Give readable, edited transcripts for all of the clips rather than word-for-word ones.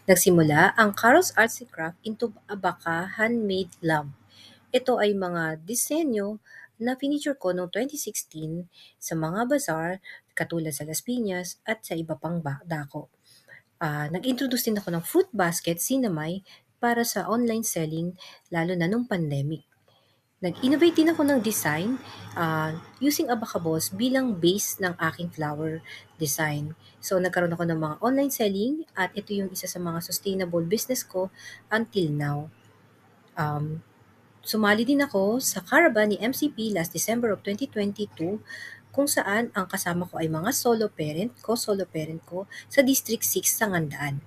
Nagsimula ang Carol's Artsy Craft into Abaca Handmade Lamp. Ito ay mga disenyo na fineature ko noong 2016 sa mga bazaar katulad sa Las Piñas at sa iba pang dako. Nag-introduce din ako ng fruit basket, sinamay, para sa online selling lalo na nung pandemic. Nag-innovate din ako ng design using abacaballs bilang base ng aking flower design. So, nagkaroon ako ng mga online selling at ito yung isa sa mga sustainable business ko until now. Um, Sumali din ako sa caravan ni MCP last December of 2022 kung saan ang kasama ko ay mga solo parent ko sa District 6 sa Ngandaan.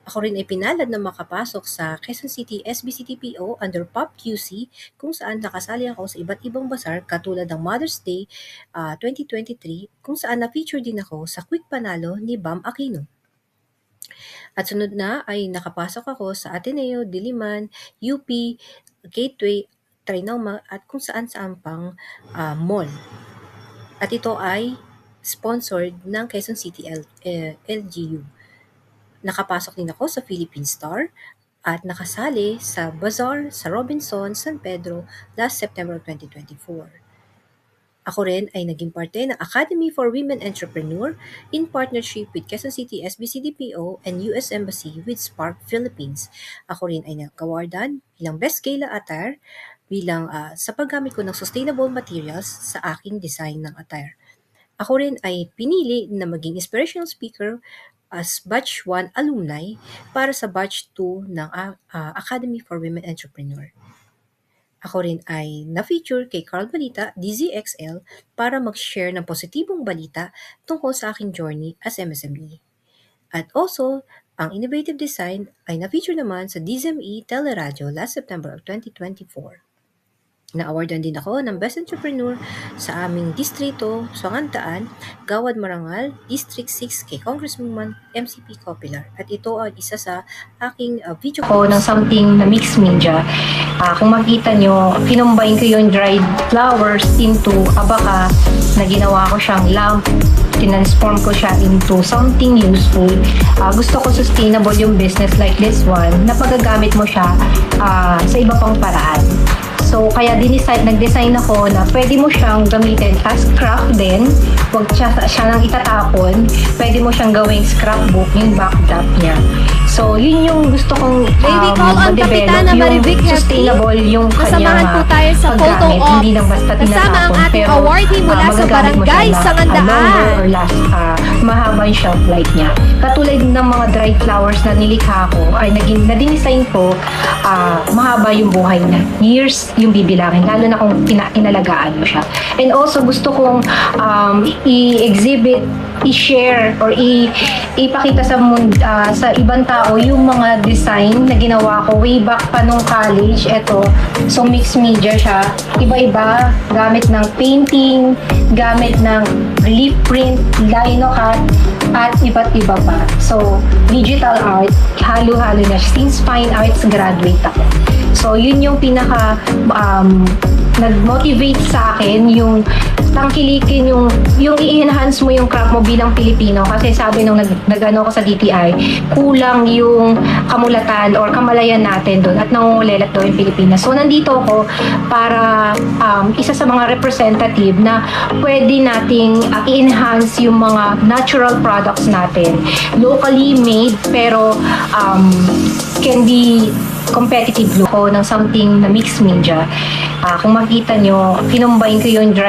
Ako rin ay pinalad na makapasok sa Quezon City SBCTPO under POP QC kung saan nakasali ako sa iba't ibang bazaar katulad ng Mother's Day 2023 kung saan na-feature din ako sa Quick Panalo ni Bam Aquino. At sunod na ay nakapasok ako sa Ateneo, Diliman, UP, Gateway, Trinoma at kung saan-saan pang mall. At ito ay sponsored ng Quezon City LGU. Nakapasok din ako sa Philippine Star at nakasali sa Bazaar sa Robinson, San Pedro last September 2024. Ako rin ay naging parte ng Academy for Women Entrepreneur in partnership with Quezon City SBCDPO and US Embassy with Spark Philippines. Ako rin ay nag-awardan bilang Best Gala Attire sa paggamit ko ng sustainable materials sa aking design ng attire. Ako rin ay pinili na maging inspirational speaker as Batch 1 alumni para sa Batch 2 ng Academy for Women Entrepreneur. Ako rin ay na-feature kay Carl Balita, DZXL, para mag-share ng positibong balita tungkol sa aking journey as MSME. At also, ang innovative design ay na-feature naman sa DZME Teleradio last September of 2024. Na-awardan din ako ng Best Entrepreneur sa aming distrito, Songantaan, Gawad Marangal, District 6 kay Congresswoman MCP Copilar. At ito ay isa sa aking video ko ng something na mixed media. Kung makita nyo, kinumbine ko yung dried flowers into abaca na ginawa ko siyang lamp. Transform ko siya into something useful. Gusto ko sustainable yung business like this one na pagagamit mo siya sa iba pang paraan. So, kaya nag-design ako na pwede mo siyang gamitin as craft din. Huwag siya nang itatapon. Pwede mo siyang gawing scrapbook, yung backdrop niya. So, yun yung gusto kong ma-develop, yung sustainable yung Kasamahan po tayo sa photo paggamit. op. Hindi lang basta Kasama ang tinatapon. ating Pero, awardee mula sa magagamit mo siya Barangay na, Sangandaan. longer or last, mahaba yung shelf life niya. Katulad ng mga dried flowers na nilikha ko, ay na-design ko, mahaba yung buhay niya. Years yung bibilangin, lalo na kung inalagaan mo siya. And also, gusto kong i-exhibit, i-share, or ipakita sa ibang tao yung mga design na ginawa ko way back pa nung college. Ito, so mixed media siya. Iba-iba, gamit ng painting, gamit ng relief print, lino cut, at iba't iba pa. So, digital art, halo-halo na. Since fine arts graduate ako. So, yun yung pinaka nag-motivate sa akin, yung tangkilikin, yung i-enhance mo yung craft mo bilang Pilipino. Kasi sabi nung nag-ano ko sa DTI, kulang yung kamulatan or kamalayan natin doon at nangungulelat daw yung Pilipinas. So, nandito ako para isa sa mga representative na pwede nating i-enhance yung mga natural products natin. Locally made, pero can be competitive look ng something na mixed media. Kung makita nyo, kinumbine ko yung dry